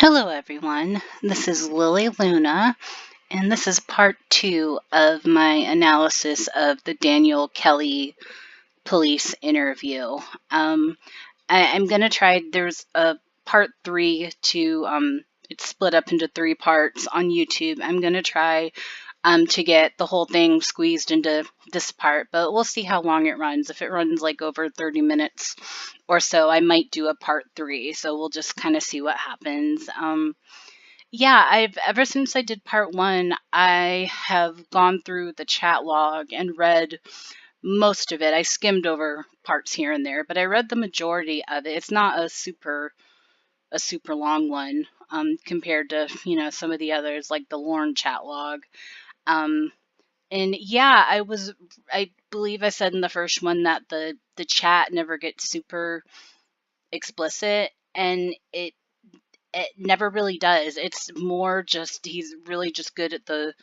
Hello, everyone. This is Lily Luna, and this is part two of my analysis of the Daniel Kelly police interview. I'm going to try, there's a part three it's split up into three parts on YouTube. I'm going to try to get the whole thing squeezed into this part, but we'll see how long it runs. If it runs like over 30 minutes or so, I might do a part three. So we'll just kind of see what happens. Yeah, I've ever since I did part one, I have gone through the chat log and read most of it. I skimmed over parts here and there, but I read the majority of it. It's not a super long one compared to some of the others like the Lorne chat log. Um, and yeah, I believe I said in the first one that the chat never gets super explicit, and it never really does. It's more just he's really just good at the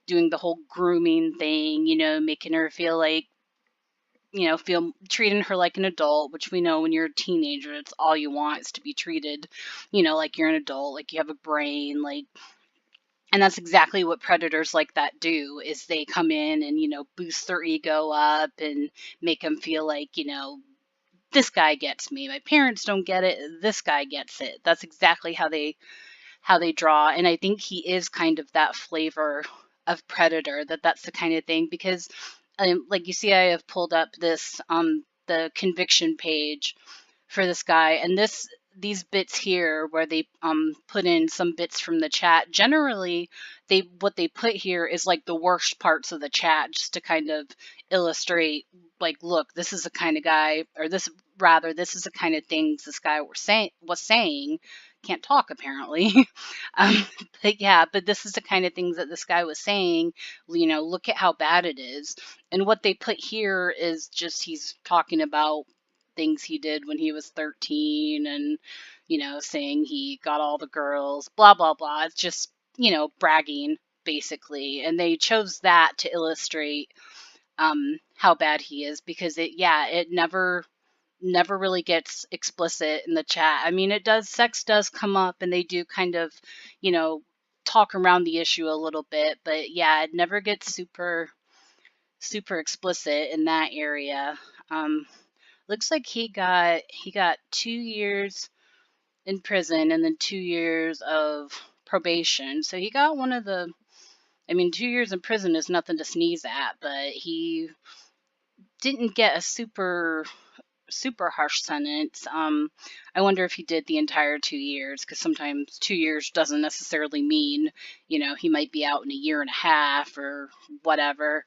doing the whole grooming thing, making her feel like, feel treating her like an adult, which we know when you're a teenager, it's all you want is to be treated, like you're an adult, like you have a brain, like, and that's exactly what predators like that do is they come in and, boost their ego up and make them feel like, this guy gets me. My parents don't get it. This guy gets it. That's exactly how they draw, and I think he is kind of that flavor of predator, that's the kind of thing, because like you see, I have pulled up this the conviction page for this guy, and these bits here where they put in some bits from the chat. Generally, what they put here is like the worst parts of the chat, just to kind of illustrate, like, look, this is the kind of guy, or this is the kind of things this guy was saying. Can't talk apparently. um, but this is the kind of things that this guy was saying. Look at how bad it is. And what they put here is just he's talking about things he did when he was 13, and saying he got all the girls, blah blah blah. It's just bragging basically, and they chose that to illustrate how bad he is, because it never really gets explicit in the chat. I mean, sex does come up, and they do kind of talk around the issue a little bit, but yeah, it never gets super explicit in that area. Looks like he got 2 years in prison and then 2 years of probation. So he got one of the. I mean, 2 years in prison is nothing to sneeze at, but he didn't get a super harsh sentence. I wonder if he did the entire 2 years, because sometimes 2 years doesn't necessarily mean he might be out in a year and a half or whatever.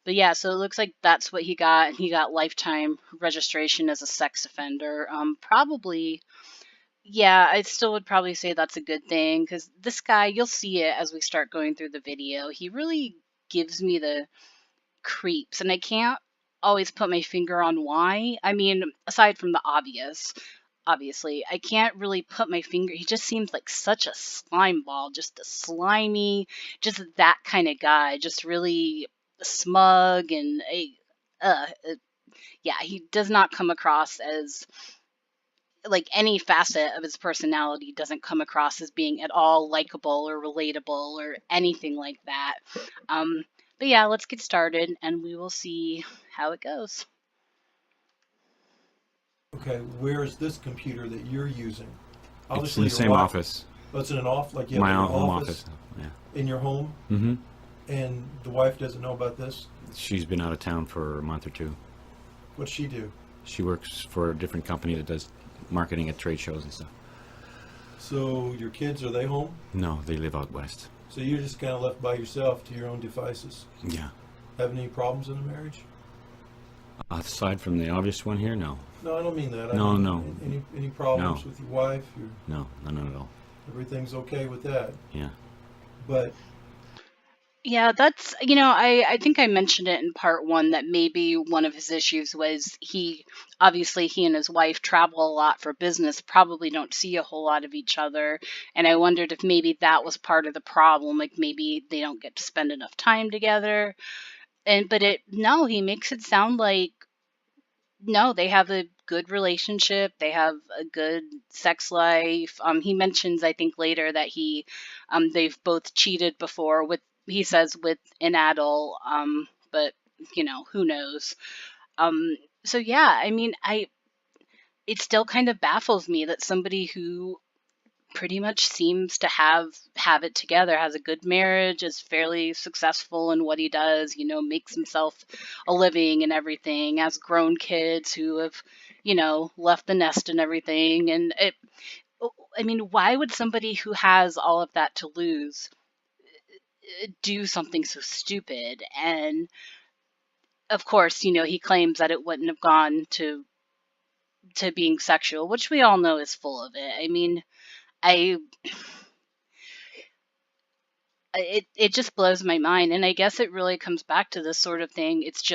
But yeah, so it looks like that's what he got, and he got lifetime registration as a sex offender. Probably, yeah, I still would probably say that's a good thing, because this guy, you'll see it as we start going through the video, he really gives me the creeps, and I can't always put my finger on why. I mean, aside from the obviously, I can't really put my finger. He just seems like such a slime ball, just a slimy, just that kind of guy, just really smug and yeah, he does not come across as like any facet of his personality doesn't come across as being at all likable or relatable or anything like that. Um, but yeah, let's get started and we will see how it goes. Okay, where is this computer that you're using? It's in the same office. Oh, it's in an off, like you My have your home office office. Yeah. in your home, Mm-hmm. and the wife doesn't know about this. She's been out of town for a month or two. What's she do? She works for a different company that does marketing at trade shows and stuff. So your kids, are they home? No, they live out west. So you're just kind of left by yourself to your own devices. Yeah. Having any problems in the marriage? Aside from the obvious one here, no. No, I don't mean that. No, I mean, no. Any problems No. with your wife? No, none at all. Everything's okay with that. Yeah. But Yeah, that's, I think I mentioned it in part one that maybe one of his issues was obviously he and his wife travel a lot for business, probably don't see a whole lot of each other. And I wondered if maybe that was part of the problem, like maybe they don't get to spend enough time together. But no, he makes it sound like, no, they have a good relationship. They have a good sex life. He mentions, I think later, that they've both cheated before with, he says, with an adult. But who knows? Um, so yeah, I mean, it still kind of baffles me that somebody who pretty much seems to have it together, has a good marriage, is fairly successful in what he does, makes himself a living and everything, has grown kids who have, left the nest and everything. And I mean, why would somebody who has all of that to lose do something so stupid? And of course, he claims that it wouldn't have gone to being sexual, which we all know is full of it. I mean, I it just blows my mind, and I guess it really comes back to this sort of thing. It's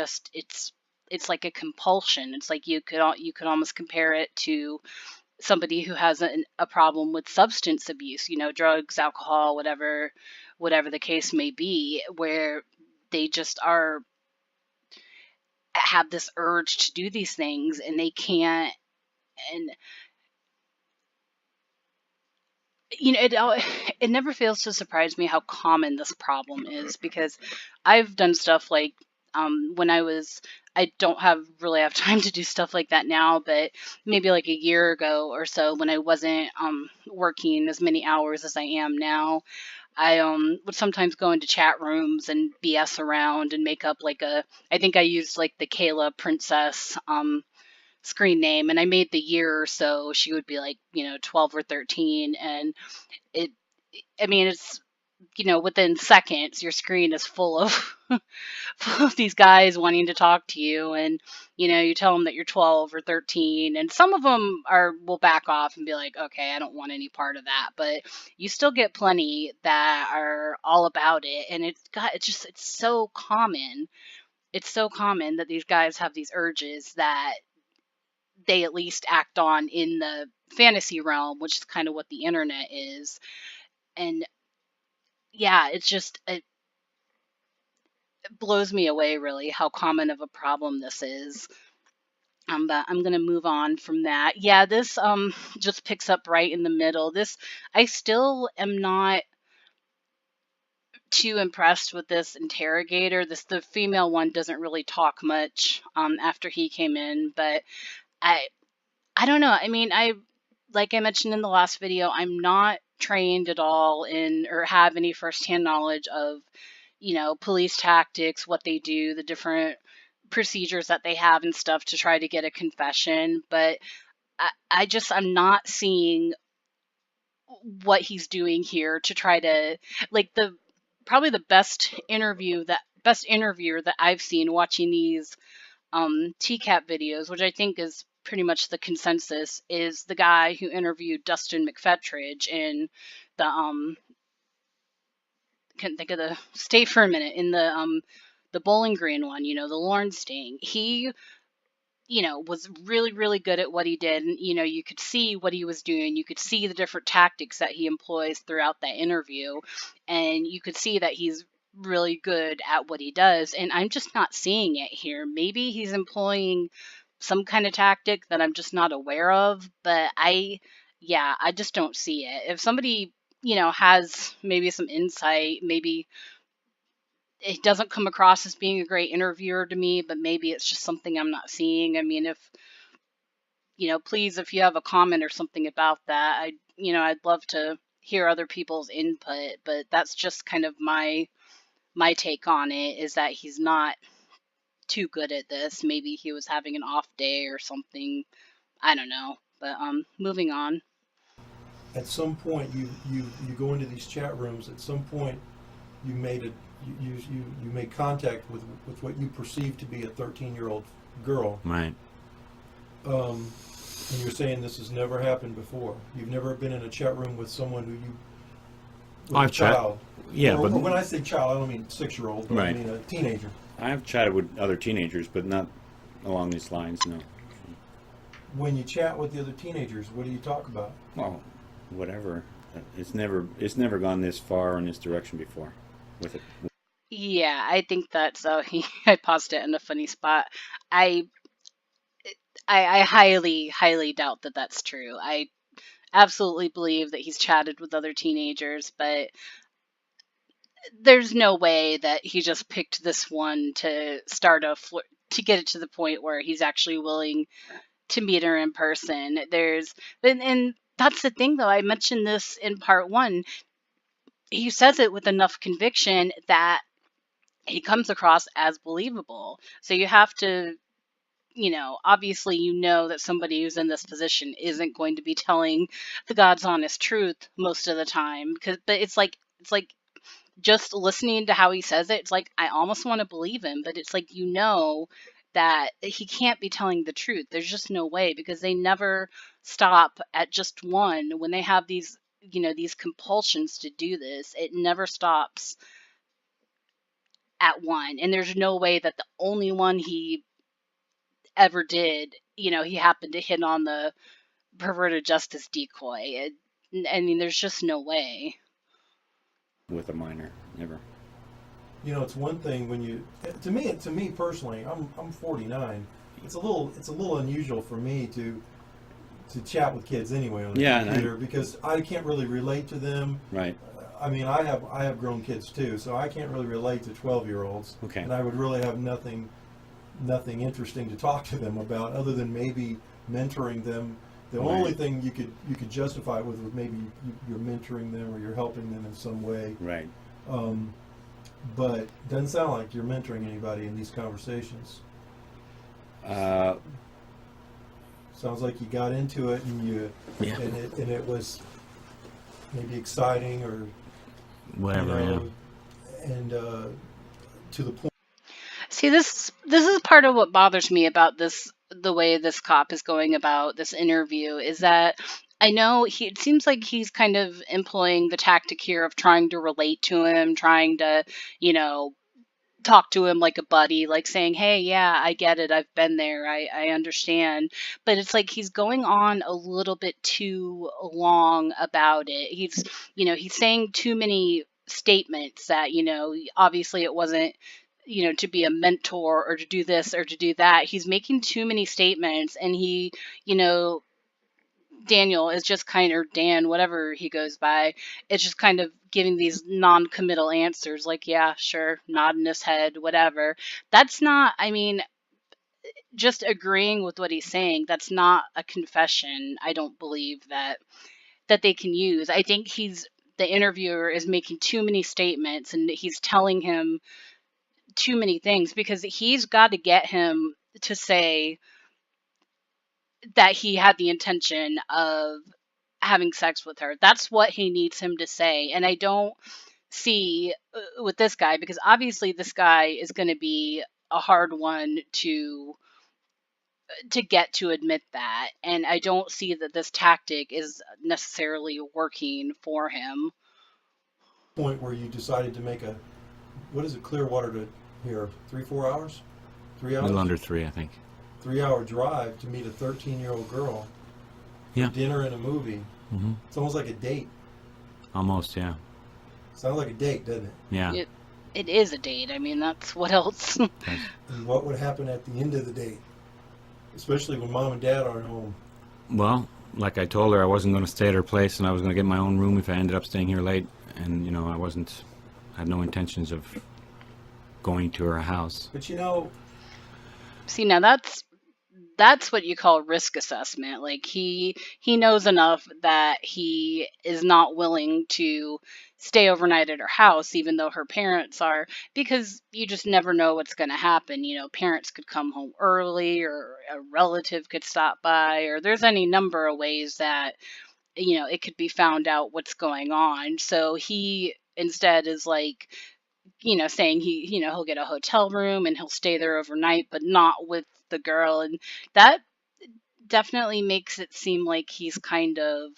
like a compulsion. It's like you could almost compare it to somebody who has a problem with substance abuse, drugs, alcohol, whatever the case may be, where they just have this urge to do these things and they can't. And it never fails to surprise me how common this problem is, because I've done stuff like when I don't really have time to do stuff like that now, but maybe like a year ago or so, when I wasn't working as many hours as I am now, I would sometimes go into chat rooms and BS around and make up I think I used like the Kayla Princess screen name, and I made the year, or so she would be like 12 or 13. And it I mean, it's within seconds your screen is full of full of these guys wanting to talk to you. And you tell them that you're 12 or 13, and some of them will back off and be like, okay, I don't want any part of that. But you still get plenty that are all about it. And it's so common. It's so common that these guys have these urges that they at least act on in the fantasy realm, which is kind of what the internet is. And yeah, it blows me away, really, how common of a problem this is. But I'm gonna move on from that. Yeah, this just picks up right in the middle. I still am not too impressed with this interrogator. The female one doesn't really talk much after he came in, but I I don't know. I mean, like I mentioned in the last video, I'm not trained at all in or have any firsthand knowledge of, police tactics, what they do, the different procedures that they have and stuff to try to get a confession. But I'm not seeing what he's doing here to try to, like, probably the best interviewer that I've seen watching these TCAP videos, which I think is pretty much the consensus, is the guy who interviewed Dustin McFetridge in the can't think of the stay for a minute, in the Bowling Green one, the Lorne sting. He was really, really good at what he did. And, you could see what he was doing. You could see the different tactics that he employs throughout that interview. And you could see that he's really good at what he does. And I'm just not seeing it here. Maybe he's employing some kind of tactic that I'm just not aware of. But yeah, I just don't see it. If somebody, has maybe some insight, maybe it doesn't come across as being a great interviewer to me, but maybe it's just something I'm not seeing. I mean, if please, if you have a comment or something about that, I'd love to hear other people's input. But that's just kind of my take on it, is that he's not too good at this. Maybe he was having an off day or something. I don't know. But moving on. At some point, you go into these chat rooms. At some point, you made you made contact with what you perceive to be a 13-year-old girl. Right. And you're saying this has never happened before. You've never been in a chat room with someone with I've a child. Yeah, or but when I say child, I don't mean 6-year-old. But right. I mean a teenager. I've chatted with other teenagers, but not along these lines. No. When you chat with the other teenagers, what do you talk about? Well, whatever. It's never gone this far in this direction before with it. Yeah, I think that's I paused it in a funny spot. I I highly, highly doubt that that's true. I absolutely believe that he's chatted with other teenagers, but there's no way that he just picked this one to start to get it to the point where he's actually willing to meet her in person. And that's the thing, though. I mentioned this in part one. He says it with enough conviction that he comes across as believable. So you have to, obviously, that somebody who's in this position isn't going to be telling the God's honest truth most of the time. But it's like just listening to how he says it, it's like I almost want to believe him, but it's like that he can't be telling the truth. There's just no way, because they never stop at just one. When they have these compulsions to do this, it never stops at one. And there's no way that the only one he ever did, he happened to hit on the perverted justice decoy. I mean, there's just no way. With a minor, never. It's one thing when to me personally, I'm 49. It's a little unusual for me to chat with kids anyway on the computer, because I can't really relate to them. Right. I mean, I have grown kids too, so I can't really relate to 12-year-olds. Okay. And I would really have nothing interesting to talk to them about, other than maybe mentoring them. The only thing you could justify it with maybe you're mentoring them or you're helping them in some way. Right. But doesn't sound like you're mentoring anybody in these conversations. Sounds like you got into it and and it was maybe exciting or whatever. And to the point. See, this is part of what bothers me about the way this cop is going about this interview, is that I know it seems like he's kind of employing the tactic here of trying to relate to him, trying to, talk to him like a buddy, like saying, hey, yeah, I get it. I've been there. I understand. But it's like he's going on a little bit too long about it. He's saying too many statements that, obviously it wasn't, to be a mentor or to do this or to do that. He's making too many statements, and Daniel is just or Dan, whatever he goes by, it's just kind of giving these non-committal answers, like, yeah, sure, nodding his head, whatever. That's not, I mean, just agreeing with what he's saying, that's not a confession. I don't believe that they can use. I think the interviewer is making too many statements, and he's telling him too many things, because he's got to get him to say that he had the intention of having sex with her. That's what he needs him to say. And I don't see with this guy, because obviously this guy is going to be a hard one to get to admit that. And I don't see that this tactic is necessarily working for him. Point where you decided to make what is it, Clearwater to here, 3-4 hours? 3 hours? A little under 3, I think. 3-hour drive to meet a 13-year-old girl. Yeah. Dinner and a movie. Mm-hmm. It's almost like a date. Almost, yeah. Sounds like a date, doesn't it? Yeah. It is a date. I mean, that's what else. And what would happen at the end of the date? Especially when mom and dad aren't home. Well, like I told her, I wasn't going to stay at her place, and I was going to get my own room if I ended up staying here late. And, I had no intentions of going to her house. But see, now that's what you call risk assessment. Like he knows enough that he is not willing to stay overnight at her house, even though her parents are, because you just never know what's going to happen. Parents could come home early, or a relative could stop by, or there's any number of ways that, it could be found out what's going on. So he instead is like, saying he'll get a hotel room and he'll stay there overnight, but not with the girl. And that definitely makes it seem like he's kind of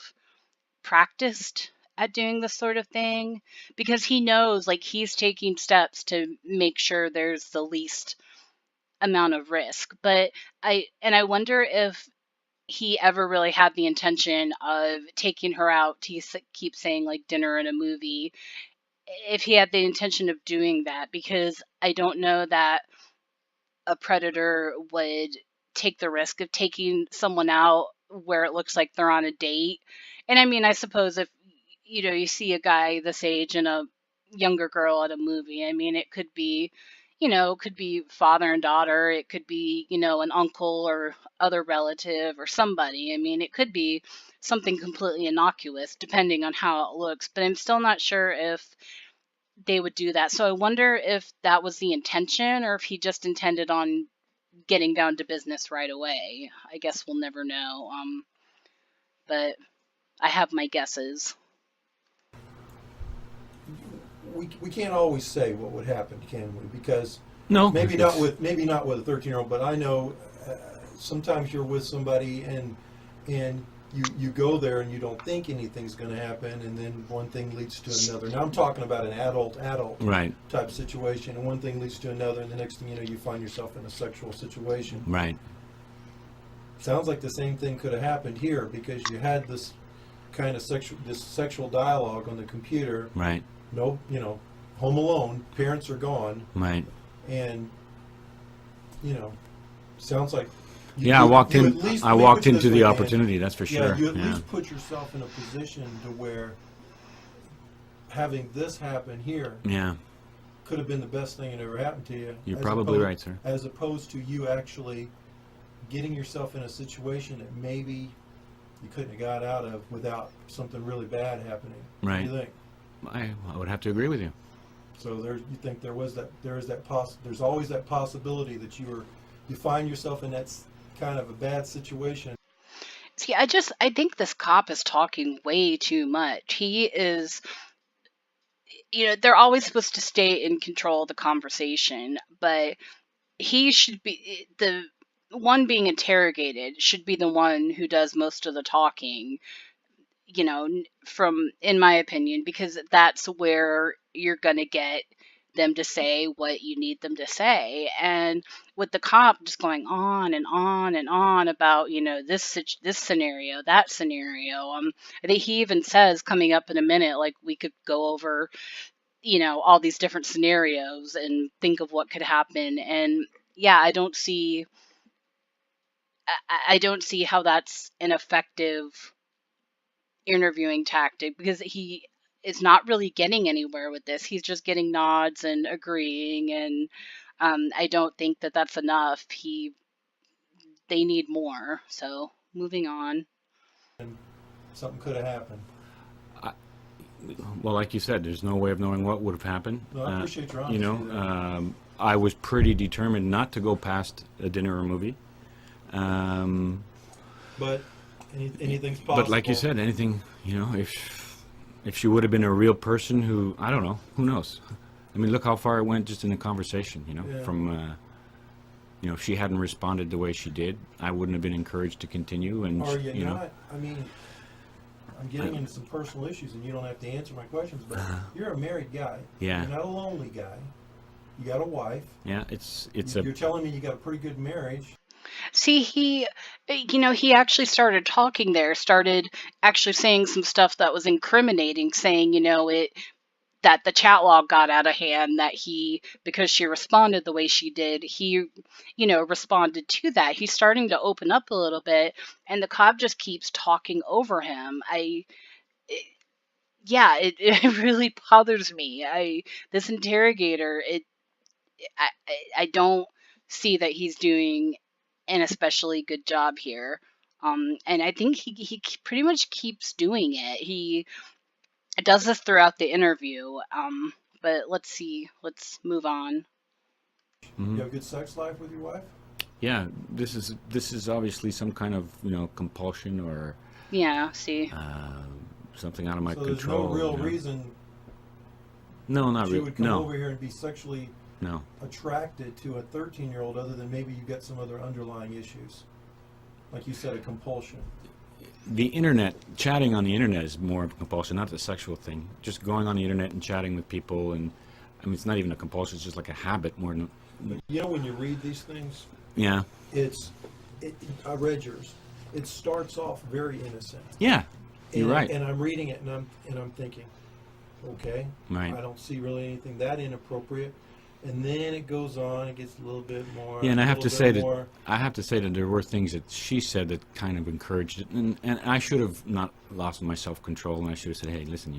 practiced at doing this sort of thing, because he knows, like, he's taking steps to make sure there's the least amount of risk. But I wonder if he ever really had the intention of taking her out. He keeps saying, like, dinner and a movie, if he had the intention of doing that, because I don't know that a predator would take the risk of taking someone out where it looks like they're on a date. And I mean, I suppose if you see a guy this age and a younger girl at a movie, I mean, it could be, could be father and daughter, it could be, an uncle or other relative or somebody. I mean, it could be something completely innocuous depending on how it looks, but I'm still not sure if they would do that. So I wonder if that was the intention or if he just intended on getting down to business right away. I guess we'll never know. But I have my guesses. We can't always say what would happen, can we? Because No, maybe not with a 13-year-old, but I know sometimes you're with somebody and you go there and you don't think anything's going to happen, and then one thing leads to another. Now I'm talking about an adult right. type situation, and one thing leads to another, and the next thing you know, you find yourself in a sexual situation. Right. Sounds like the same thing could have happened here, because you had this kind of sexual dialogue on the computer. Right. No, home alone, parents are gone. Right. And, sounds like... I walked into the opportunity, that's for sure. Yeah, you at least put yourself in a position to where having this happen here could have been the best thing that ever happened to you. You're probably right, sir. As opposed to you actually getting yourself in a situation that maybe you couldn't have got out of without something really bad happening. Right. What do you think? I would have to agree with you. So you think there's always that possibility that you find yourself in that kind of a bad situation. See, I think this cop is talking way too much. He is, they're always supposed to stay in control of the conversation, but he should be, the one being interrogated should be the one who does most of the talking, in my opinion, because that's where you're going to get them to say what you need them to say. And with the cop just going on and on and on about, this scenario, that scenario, I think he even says coming up in a minute, like we could go over, all these different scenarios and think of what could happen. And yeah, I don't see how that's an effective interviewing tactic, because he is not really getting anywhere with this. He's just getting nods and agreeing, and I don't think that that's enough. They need more. So moving on. And something could have happened. Well, like you said, there's no way of knowing what would have happened. Well, I appreciate your honesty. I was pretty determined not to go past a dinner or movie. But anything's possible. But like you said, anything, if she would have been a real person who, I don't know, who knows? I mean, look how far it went just in the conversation, from, if she hadn't responded the way she did, I wouldn't have been encouraged to continue. And, Are you not? I mean, I'm getting into some personal issues, and you don't have to answer my questions, but you're a married guy. Yeah. You're not a lonely guy. You got a wife. Yeah, You're telling me you got a pretty good marriage. See, he actually started talking there, started actually saying some stuff that was incriminating, saying, that the chat log got out of hand, that because she responded the way she did, he, responded to that. He's starting to open up a little bit, and the cop just keeps talking over him. It really bothers me. This interrogator, I don't see that he's doing an especially good job here. And I think he pretty much keeps doing it. He does this throughout the interview. But let's move on. Mm-hmm. You have a good sex life with your wife? Yeah, this is obviously some kind of compulsion or something out of my control. There's no real reason. No, not really. She would come over here and be sexually No. attracted to a 13-year-old, other than maybe you get some other underlying issues, like you said, a compulsion. The internet, chatting on the internet is more of a compulsion, not the sexual thing. Just going on the internet and chatting with people, and I mean, it's not even a compulsion; it's just like a habit more than. When you read these things, yeah, I read yours. It starts off very innocent. Yeah, you're right. And I'm reading it, and I'm thinking, okay, right. I don't see really anything that inappropriate. and then it goes on. It gets a little bit more. Yeah, and a I have little to bit say more. that there were things that she said that kind of encouraged it, and I should have not lost my self control, and I should have said, hey, listen,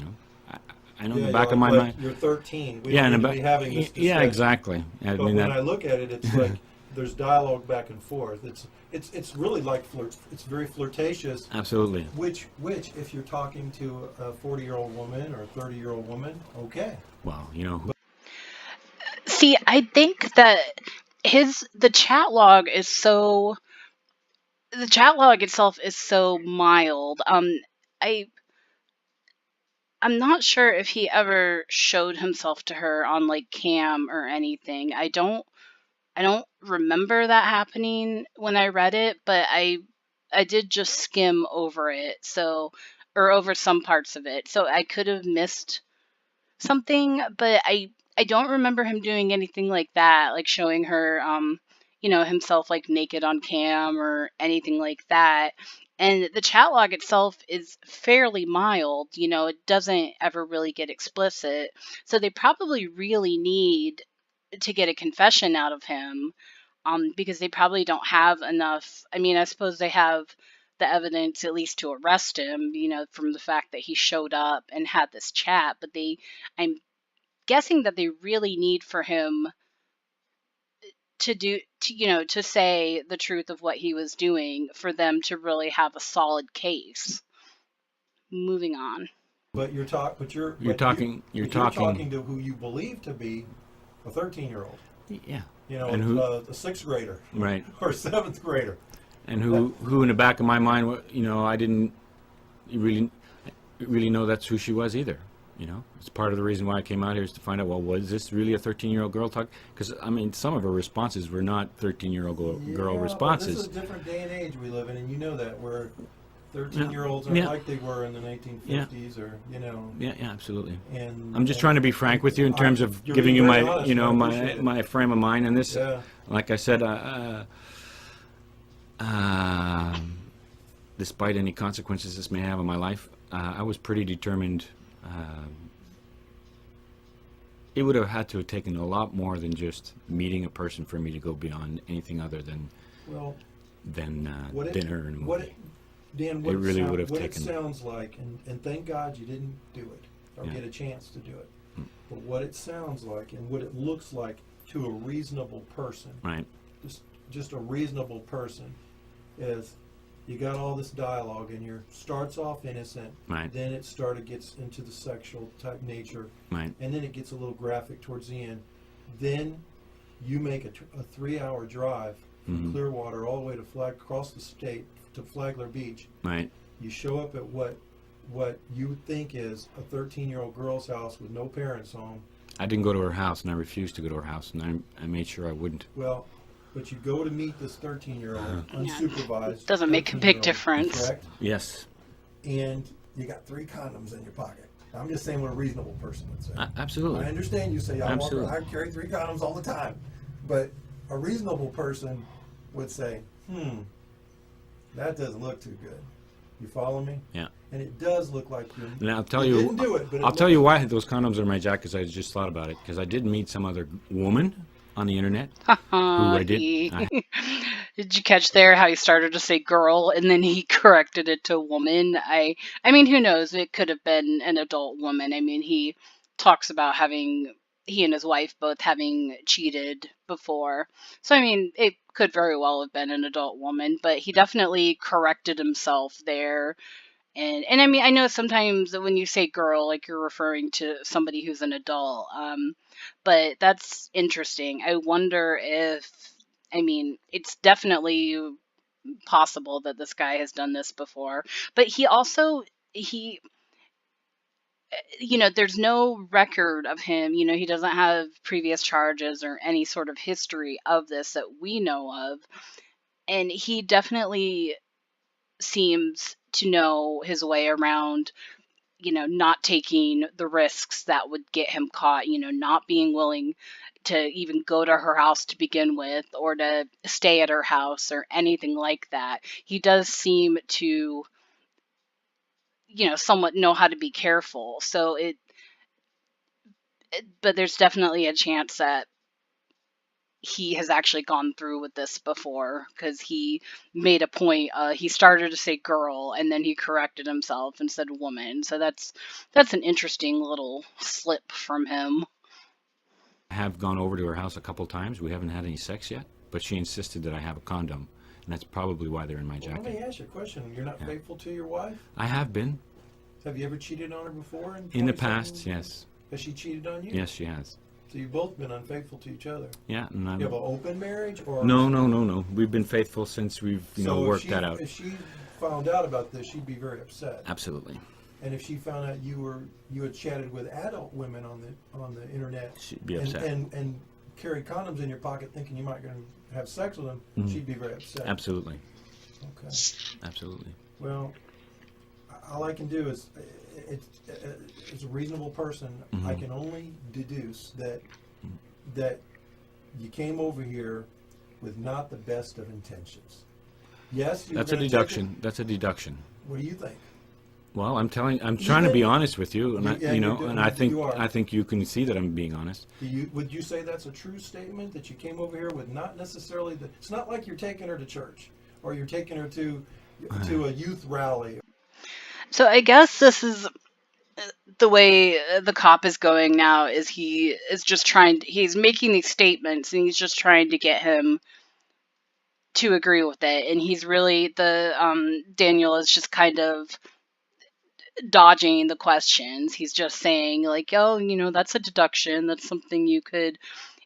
I know in Yeah, the you're back of like, my look, mind. you're 13. We Yeah, don't and need to be having this discussion. yeah, exactly. I But mean when that. I look at it, it's like there's dialogue back and forth. It's really like it's very flirtatious. Absolutely. Which if you're talking to a 40-year-old woman or a 30-year-old woman, okay. Well, See, I think that the chat log is so the chat log itself is so mild. I I'm not sure if he ever showed himself to her on like cam or anything. I don't remember that happening when I read it, but I did just skim over it. So, or over some parts of it. So I could have missed something, but I don't remember him doing anything like that, like showing her himself like naked on cam or anything like that. And the chat log itself is fairly mild, it doesn't ever really get explicit. So they probably really need to get a confession out of him, because they probably don't have enough. I mean, I suppose they have the evidence at least to arrest him, from the fact that he showed up and had this chat, but I'm guessing that they really need for him to say the truth of what he was doing for them to really have a solid case. Moving on. But you're talking to who you believe to be a 13-year-old. Yeah. And who, a sixth grader, right, or seventh grader, and who in the back of my mind, I didn't really know that's who she was either. It's part of the reason why I came out here is to find out, well, was this really a 13-year-old girl talk? Because, I mean, some of her responses were not 13-year-old girl responses. This is a different day and age we live in, and you know that, where 13-year-olds aren't like they were in the 1950s, or, Yeah, absolutely. And I'm just trying to be frank with you in terms of giving you my, honest, my frame of mind in this. Yeah. Like I said, despite any consequences this may have in my life, I was pretty determined. It would have had to have taken a lot more than just meeting a person for me to go beyond anything other than dinner and a movie. Dan, it really would have taken. What it sounds like, and thank God you didn't do it or get a chance to do it. But what it sounds like and what it looks like to a reasonable person, right? Just a reasonable person, is you got all this dialogue, and you starts off innocent, right? Then it gets into the sexual type nature, right? And then it gets a little graphic towards the end. Then you make a 3-hour drive from Clearwater all the way to across the state to Flagler Beach. Right. You show up at what you think is a 13-year-old girl's house with no parents home. I didn't go to her house, and I refused to go to her house, and I made sure I wouldn't. Well, but you go to meet this 13-year-old, unsupervised. Doesn't make a big difference. Correct? Yes. And you got 3 condoms in your pocket. I'm just saying what a reasonable person would say. Absolutely. I understand you say, I carry 3 condoms all the time. But a reasonable person would say, that doesn't look too good. You follow me? Yeah. And it does look like you. And I'll tell you. Didn't do it, but I'll tell you why those condoms are in my jacket. Because I just thought about it. Because I did meet some other woman on the internet who I did. Did you catch there how he started to say girl and then he corrected it to woman? I mean, who knows? It could have been an adult woman. I mean, he talks about he and his wife both having cheated before. So, I mean, it could very well have been an adult woman, but he definitely corrected himself there. And I mean, I know sometimes when you say girl, like you're referring to somebody who's an adult. But that's interesting. I wonder I mean, it's definitely possible that this guy has done this before. But there's no record of him. He doesn't have previous charges or any sort of history of this that we know of. And he definitely seems to know his way around, not taking the risks that would get him caught, not being willing to even go to her house to begin with or to stay at her house or anything like that. He does seem to, somewhat know how to be careful. So but there's definitely a chance that he has actually gone through with this before, because he made a point. He started to say girl, and then he corrected himself and said woman. So that's an interesting little slip from him. I have gone over to her house a couple times. We haven't had any sex yet, but she insisted that I have a condom, and that's probably why they're in my jacket. Let me ask you a question. You're not faithful to your wife? I have been. Have you ever cheated on her before? In the past, yes. Has she cheated on you? Yes, she has. So you've both been unfaithful to each other. Yeah, and You have an open marriage, or no. We've been faithful since we've worked that out. If she found out about this, she'd be very upset. Absolutely. And if she found out you had chatted with adult women on the internet, She'd be upset. And carried condoms in your pocket, thinking you might going to have sex with them, she'd be very upset. Absolutely. Okay. Absolutely. Well, all I can do is, it's a reasonable person. I can only deduce that you came over here with not the best of intentions. Yes, that's a deduction. That's a deduction. What do you think? Well, I'm trying to be honest with you, and I think you can see that I'm being honest. Would you say that's a true statement, that you came over here with not necessarily it's not like you're taking her to church or you're taking her to a youth rally? So I guess this is the way the cop is going now. Is he is just he's making these statements, and he's just trying to get him to agree with it. And he's really, Daniel is just kind of dodging the questions. He's just saying, like, oh, that's a deduction. That's something you could.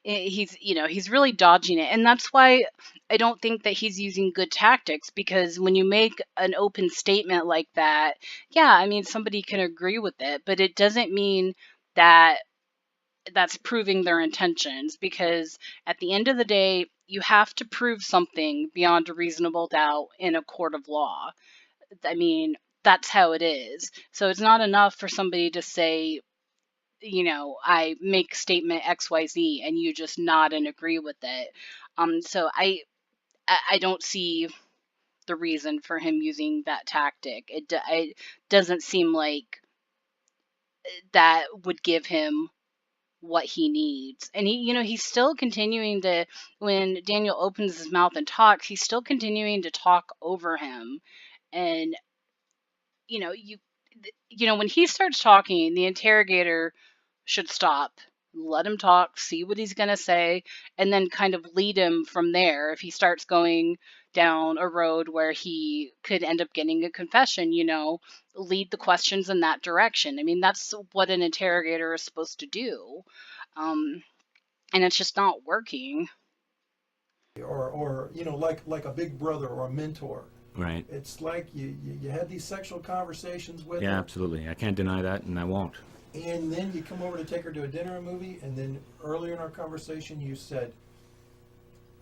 He's really dodging it. And that's why I don't think that he's using good tactics, because when you make an open statement like that, yeah, I mean, somebody can agree with it, but it doesn't mean that that's proving their intentions, because at the end of the day, you have to prove something beyond a reasonable doubt in a court of law. I mean, that's how it is. So it's not enough for somebody to say, I make statement XYZ and you just nod and agree with it. So I don't see the reason for him using that tactic. It doesn't seem like that would give him what he needs. And he's still continuing to, when Daniel opens his mouth and talks, he's still continuing to talk over him. And when he starts talking, the interrogator should stop, let him talk, see what he's going to say, and then kind of lead him from there. If he starts going down a road where he could end up getting a confession, lead the questions in that direction. I mean, that's what an interrogator is supposed to do. And it's just not working. Or like a big brother or a mentor. Right. It's like you had these sexual conversations with her. Yeah, absolutely. I can't deny that, and I won't. And then you come over to take her to a dinner or movie, and then earlier in our conversation you said,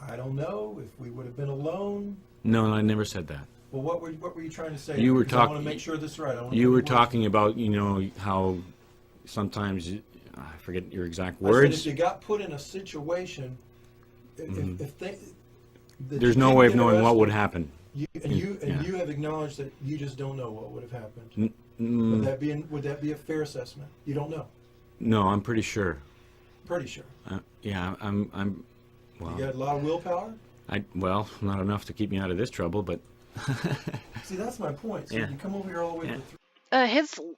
I don't know if we would have been alone. No, I never said that. Well, what were you trying to say? You were talking. I want to make sure this is right. You were talking about how sometimes I forget your exact words. I said if you got put in a situation, if there's no way of knowing what would happen. You have acknowledged that you just don't know what would have happened. Would that be a fair assessment? You don't know. No, I'm pretty sure. Pretty sure. Yeah, I'm. Well, you got a lot of willpower. Not enough to keep me out of this trouble, but. See, that's my point. So you come over here all the way to.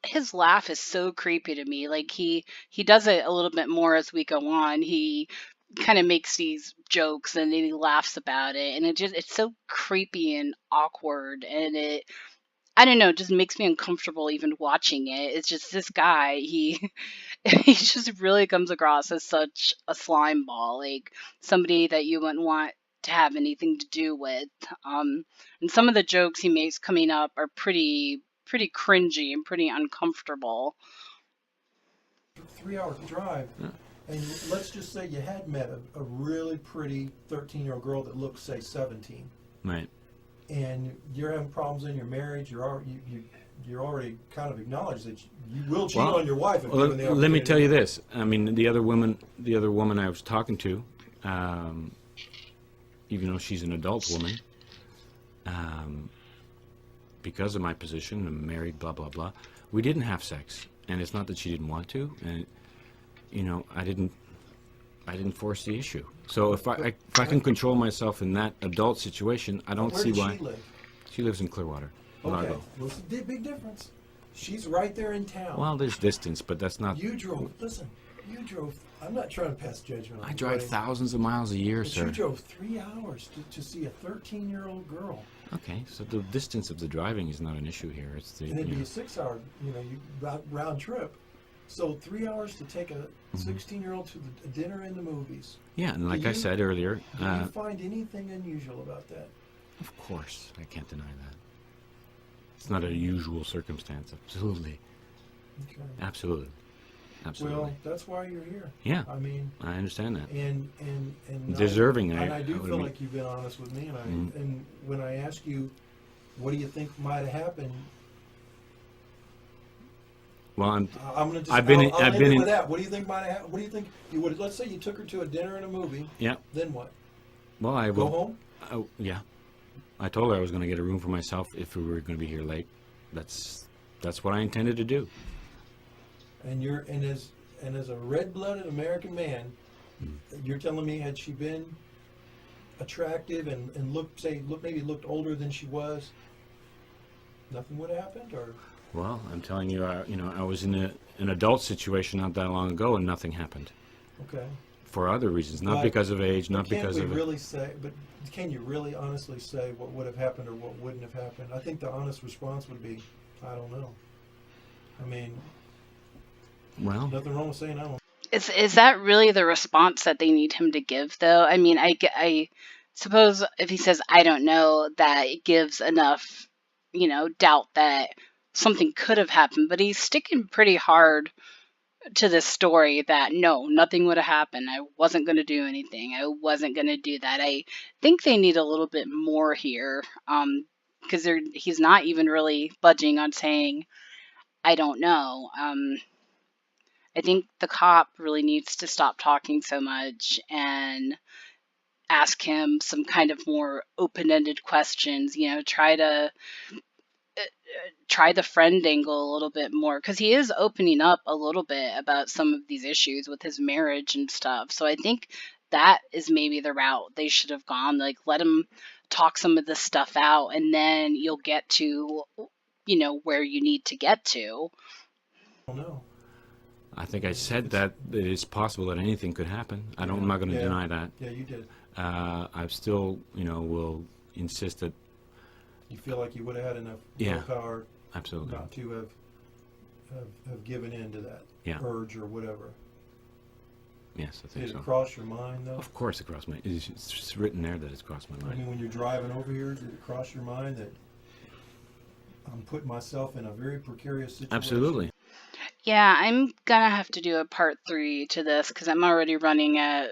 His laugh is so creepy to me. Like he does it a little bit more as we go on. He kind of makes these jokes and then he laughs about it, and it's so creepy and awkward, and I don't know, it just makes me uncomfortable even watching it. It's just this guy, he just really comes across as such a slime ball, like somebody that you wouldn't want to have anything to do with. And some of the jokes he makes coming up are pretty cringy and pretty uncomfortable. 3 hour drive. Yeah. And let's just say you had met a really pretty 13-year-old girl that looks, say, 17. Right. And you're having problems in your marriage. You're already kind of acknowledged that you will cheat on your wife. If given the opportunity. Let me tell you this. I mean, the other woman I was talking to, even though she's an adult woman, because of my position, I'm married, blah blah blah. We didn't have sex, and it's not that she didn't want to, and I I didn't force the issue. So if I can control myself in that adult situation, I don't see why. Where does she live? She lives in Clearwater, Largo. Okay, well, it's a big difference. She's right there in town. Well, there's distance, but that's not. You drove. Listen, you drove. I'm not trying to pass judgment on you. I drive thousands of miles a year, but sir. You drove 3 hours to see a 13-year-old girl. Okay, so the distance of the driving is not an issue here. It's the. And it'd be a 6-hour, round trip. So 3 hours to take a 16-year-old to the dinner and the movies. Yeah, and like I said earlier. Do you find anything unusual about that? Of course, I can't deny that. It's not a usual circumstance. Absolutely. Okay. Absolutely. Well, that's why you're here. Yeah. I mean, I understand that. And deserving. I do feel like you've been honest with me, and when I ask you, what do you think might have happened? Well, I'm gonna just. I've been in in with that. What do you think might have happened? What do you think you would? Let's say you took her to a dinner and a movie. Yeah. Then what? Well, I go will. Home. Oh, yeah. I told her I was going to get a room for myself if we were going to be here late. That's what I intended to do. And as a red-blooded American man, you're telling me, had she been attractive and maybe looked older than she was, nothing would have happened? Or well, I'm telling you, I was in an adult situation not that long ago, and nothing happened. Okay. For other reasons, not because of age, not because of. But can you really honestly say what would have happened or what wouldn't have happened? I think the honest response would be, I don't know. I mean, well, nothing wrong with saying I don't know. Is that really the response that they need him to give, though? I mean, I suppose if he says, I don't know, that it gives enough, doubt that something could have happened. But he's sticking pretty hard to this story that no, nothing would have happened. I wasn't going to do anything. I wasn't going to do that. I think they need a little bit more here, because he's not even really budging on saying, I don't know. I think the cop really needs to stop talking so much and ask him some kind of more open-ended questions. Try the friend angle a little bit more, because he is opening up a little bit about some of these issues with his marriage and stuff. So I think that is maybe the route they should have gone. Like, let him talk some of this stuff out, and then you'll get to, where you need to get to. I don't know. I think I said that it is possible that anything could happen. I'm not going to deny that. Yeah, you did. I still, will insist that. You feel like you would have had enough willpower, absolutely, not to have given in to that urge or whatever. Yes, I think so. Did it cross your mind, though? Of course it crossed my. It's written there that it's crossed my mind. I mean, when you're driving over here, did it cross your mind that I'm putting myself in a very precarious situation? Absolutely. Yeah, I'm gonna have to do a part 3 to this, because I'm already running at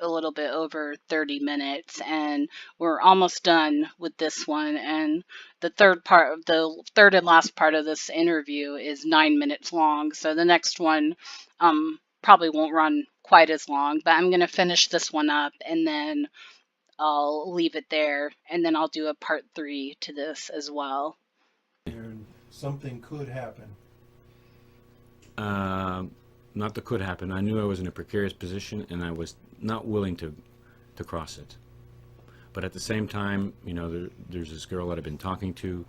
a little bit over 30 minutes, and we're almost done with this one. And the third and last part of this interview is 9 minutes long. So the next one probably won't run quite as long, but I'm going to finish this one up, and then I'll leave it there, and then I'll do a part 3 to this as well. And something could happen. Not that could happen. I knew I was in a precarious position, and I was not willing to cross it. But at the same time, there's this girl that I've been talking to.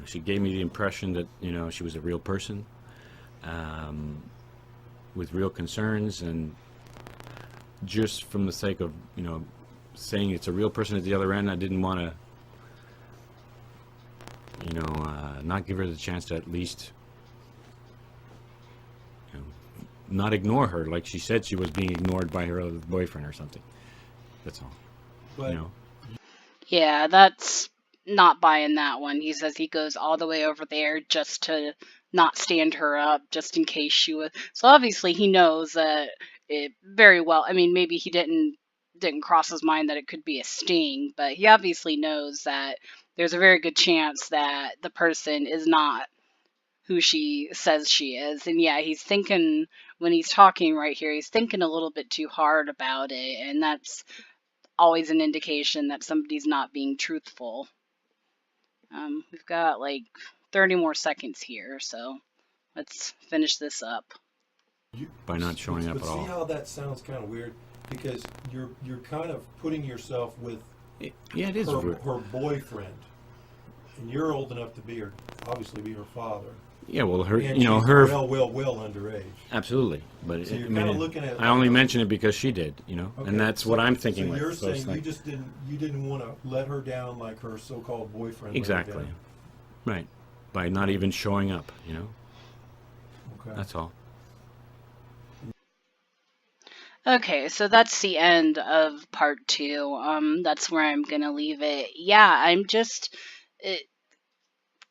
She gave me the impression that she was a real person with real concerns, and just from the sake of saying it's a real person at the other end, I didn't want to not give her the chance to at least not ignore her, like she said she was being ignored by her other boyfriend or something. That's all. But yeah, that's not buying that one. He says he goes all the way over there just to not stand her up, just in case she was. So obviously he knows that it very well. I mean, maybe he didn't cross his mind that it could be a sting, but he obviously knows that there's a very good chance that the person is not who she says she is. And yeah, he's thinking, when he's talking right here, he's thinking a little bit too hard about it, and that's always an indication that somebody's not being truthful. We've got like 30 more seconds here, so let's finish this up. by not showing up but at all. See how that sounds kind of weird, because you're kind of putting yourself with Yeah, it is weird. her boyfriend, and you're old enough to be obviously be her father. Yeah, well, her, And you know, she's her well underage. Absolutely, but So I you're mean, kind of looking at. I only mention it because she did, you know, Okay, and that's so, what I'm thinking. So with. you're So it's saying like, you didn't want to let her down like her so-called boyfriend. let her exactly, down. right, by not even showing up, you know. Okay. That's all. Okay, so that's the end of part 2. That's where I'm gonna leave it. Yeah, I'm just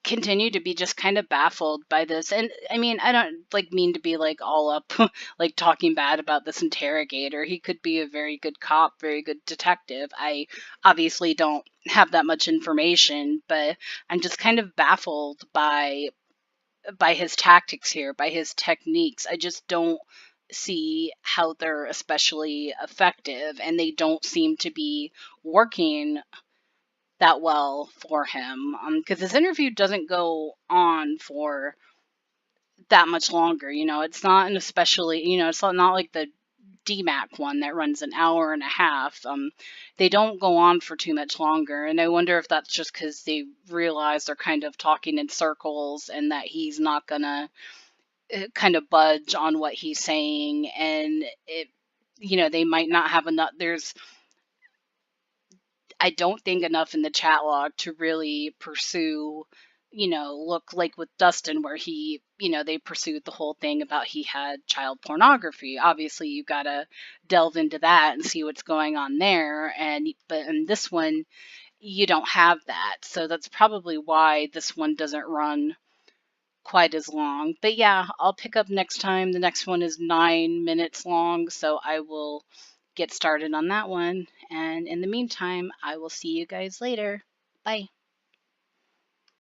continue to be just kind of baffled by this. And I mean, I don't like mean to be like all up like talking bad about this interrogator. He could be a very good cop, very good detective. I obviously don't have that much information, but I'm just kind of baffled by his tactics here, by his techniques. I just don't see how they're especially effective, and they don't seem to be working that well for him, because his interview doesn't go on for that much longer. It's not an especially, it's not like the DMAC one that runs an hour and a half. They don't go on for too much longer, and I wonder if that's just because they realize they're kind of talking in circles and that he's not gonna kind of budge on what he's saying, and they might not have enough. I don't think enough in the chat log to really pursue, look like with Dustin, where they pursued the whole thing about he had child pornography. Obviously, you got to delve into that and see what's going on there. But in this one, you don't have that. So that's probably why this one doesn't run quite as long. But yeah, I'll pick up next time. The next one is 9 minutes long, so I will get started on that one. And in the meantime, I will see you guys later. Bye.